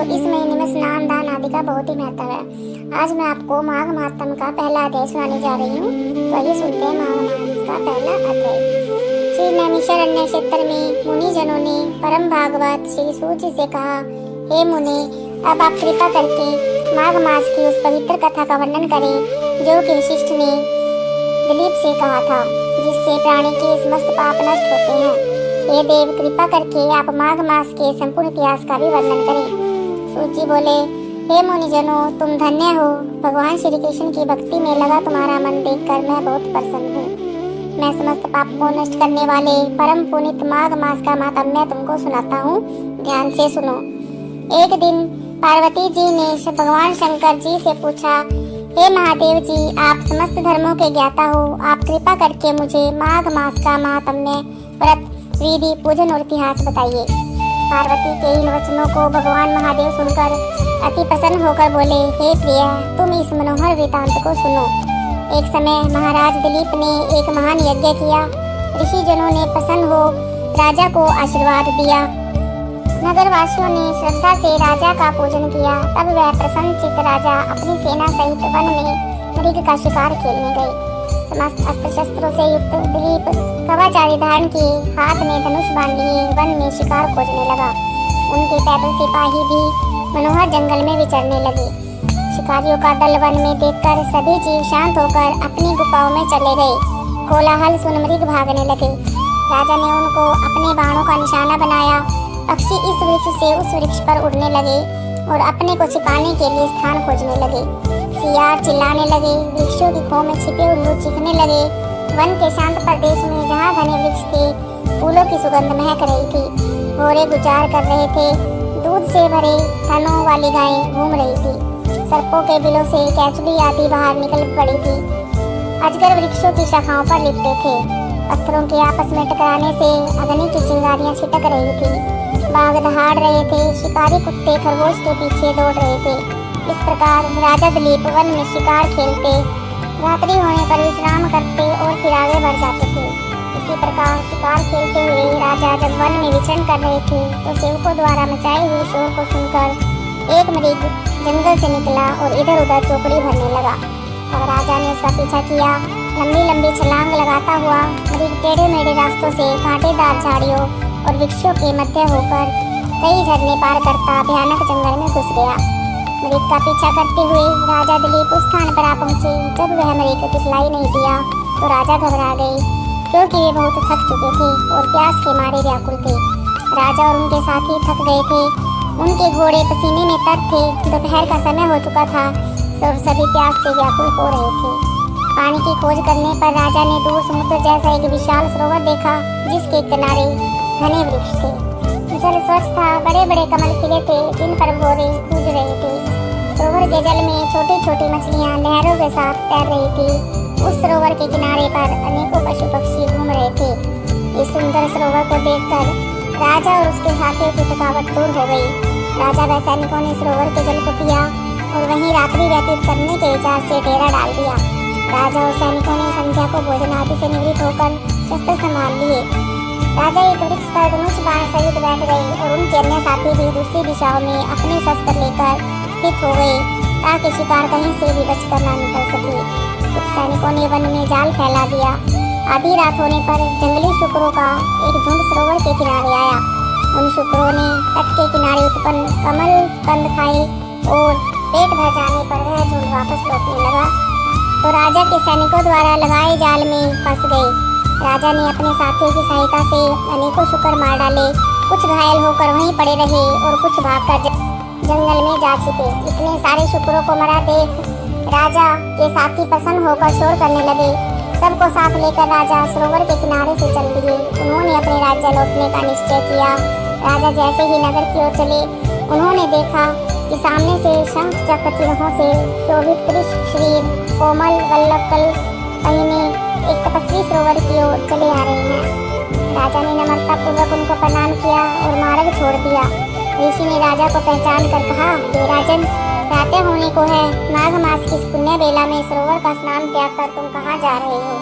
और इस महीने में स्नान दान आदि का बहुत ही महत्व है। आज मैं आपको माघ महात्म का पहला अध्याय सुनाने जा रही हूँ। तो आइए सुनते हैं माघ मास का पहला अध्याय। श्री नैमिषारण्य क्षेत्र में मुनि जनों ने परम भागवत श्री सूत से कहा, हे मुनि, अब आप कृपा करके माघ मास की उस पवित्र कथा का वर्णन करें जो कि वशिष्ठ ने दिलीप से कहा था, जिससे प्राणी के समस्त पाप नष्ट होते हैं। हे देव, कृपा करके आप माघ मास के संपूर्ण इतिहास का भी वर्णन करें। सूत जी बोले, हे मुनिजनों, तुम धन्य हो। भगवान श्री कृष्ण की भक्ति में लगा तुम्हारा मन देखकर मैं बहुत प्रसन्न हूँ। मैं समस्त पाप को नष्ट करने वाले परम पुनीत माघ मास का महात्म्य तुमको सुनाता हूँ, ध्यान से सुनो। एक दिन पार्वती जी ने भगवान शंकर जी से पूछा, हे महादेव जी, आप समस्त धर्मों के ज्ञाता हो, आप कृपा करके मुझे माघ मास का महात्म्य, व्रत, विधि, पूजन और इतिहास बताइए। पार्वती के इन वचनों को भगवान महादेव सुनकर अति प्रसन्न होकर बोले, हे प्रिय, तुम इस मनोहर वृतांत को सुनो। एक समय महाराज दिलीप ने एक महान यज्ञ किया। ऋषि जनों ने प्रसन्न हो राजा को आशीर्वाद दिया। नगर वासियों ने श्रद्धा से राजा का पूजन किया। तब वह प्रसन्न चित्त राजा अपनी सेना सहित वन में मृग का शिकार खेलने गए। समस्त अस्त्र शस्त्रों से युक्त दिलीप कवच आदि धारण किए, हाथ में धनुष बांध लिए वन में शिकार खोजने लगा। उनके पैदल सिपाही भी मनोहर जंगल में विचरने लगे। शिकारियों का दल वन में देखकर सभी जीव शांत होकर अपनी गुफाओं में चले गए। कोलाहल सुन मृग भागने लगे। राजा ने उनको अपने बाणों का निशाना बनाया। पक्षी इस वृक्ष से उस वृक्ष पर उड़ने लगे और अपने को छिपाने के लिए स्थान खोजने लगे। सियार चिल्लाने लगे, वृक्षों की खो में छिपे उल्लू चीखने लगे। वन के शांत प्रदेश में जहाँ घने वृक्ष थे, फूलों की सुगंध महक रही थी। घोड़े गुजार कर रहे थे। दूध से भरे थनों वाली गायें घूम रही थी। सर्पों के बिलों से कैचुली आदि बाहर निकल पड़ी थी। अजगर वृक्षों की शाखाओं पर लिपटे थे। पत्थरों के आपस में टकराने से अग्नि की चिंगारियां छिटक रही थी। बाघ दहाड़ रहे थे। शिकारी कुत्ते खरगोश के पीछे दौड़ रहे थे। इस प्रकार राजा दिलीप वन में शिकार खेलते, रात्रि होने पर विश्राम करते और फिर आगे बढ़ जाते थे। इसी प्रकार शिकार खेलते हुए राजा जब वन में विचरण कर रहे थे तो सेवकों द्वारा मचाए हुए शोर को सुनकर एक मृग जंगल से निकला और इधर उधर चौकड़ी भरने लगा। तब राजा ने उसका पीछा किया। लंबी लंबी छलांग लगाता हुआ मृग टेढ़े मेढ़े रास्तों से कांटेदार झाड़ियों और वृक्षों के मध्य होकर कई झरने पार करता भयानक जंगल में घुस गया। मृग का पीछा करते हुए राजा दिलीप उस स्थान पर आ पहुंचे। जब वह मृग दिखलाई नहीं दिया तो राजा घबरा गए, क्योंकि वे बहुत थक चुके थे और प्यास के मारे व्याकुल थे। राजा और उनके साथी थक गए थे। उनके घोड़े पसीने में तर थे। दोपहर का समय हो चुका था और सभी प्यास से व्याकुल हो रहे थे। पानी की खोज करने पर राजा ने दूर समुद्र जैसा एक विशाल सरोवर देखा, जिसके किनारे घने वृक्ष थे। जल स्वच्छ था। बड़े बड़े कमल खिले थे जिन पर भौरे कूद रहे थे। सरोवर के जल में छोटी छोटी मछलियां लहरों के साथ तैर रही थी। उस सरोवर के किनारे पर अनेकों पशु पक्षी घूम रहे थे। इस सुंदर सरोवर को देखकर राजा और उसके साथियों की थकावट दूर हो गई। राजा व सैनिकों ने सरोवर के जल को पिया और वहीं रात्रि व्यतीत करने के विचार से डेरा डाल दिया। राजा और सैनिकों ने संध्या को भोजन आदि से निवृत्त होकर शस्त्र संभाल लिए। राजा एक वृक्ष पर धनुष बाण सहित बैठ गए और उनके अन्य साथी भी दूसरी दिशाओं में अपने शस्त्र लेकर स्थित हो गए, ताकि शिकार कहीं से भी बचकर न निकल सके। कुछ सैनिकों ने वन में जाल फैला दिया। आधी रात होने पर जंगली शुकरों का एक झुंड सरोवर के किनारे आया। उन शुकरों ने तट के किनारे उत्पन्न कमल कंद खाए और पेट भर जाने पर वह झुंड वापस लौटने लगा तो राजा के सैनिकों द्वारा लगाए जाल में फंस गए। राजा ने अपने साथियों की सहायता से अनेकों शुकर मार डाले। कुछ घायल होकर वहीं पड़े रहे और कुछ भागकर जंगल में जा छिपे। इतने सारे शुकरों को मरा देख राजा के साथी प्रसन्न होकर शोर करने लगे। सबको साथ लेकर राजा सरोवर के किनारे से चल दिए। उन्होंने अपने राज्य लौटने का निश्चय किया। राजा जैसे ही नगर की ओर चले, उन्होंने देखा कि सामने से शंख चक्र चिन्हों से शोभित कृष्ण शरीर कोमल वल्लकल पहिने एक तपस्वी सरोवर की ओर चले आ रहे हैं। राजा ने नम्रता पूर्वक उनको प्रणाम किया और मार्ग छोड़ दिया। ऋषि ने राजा को पहचान कर कहा, हे राजन, प्रातः होने को है। माघ मास की इस पुण्य बेला में सरोवर का स्नान त्याग कर तुम कहाँ जा रहे हो?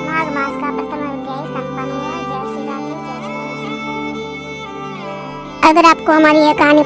माघ मास का प्रथम अध्याय संपन्न हुआ। जय श्री राधे, जय श्री कृष्ण। अगर आपको हमारी यह कहानी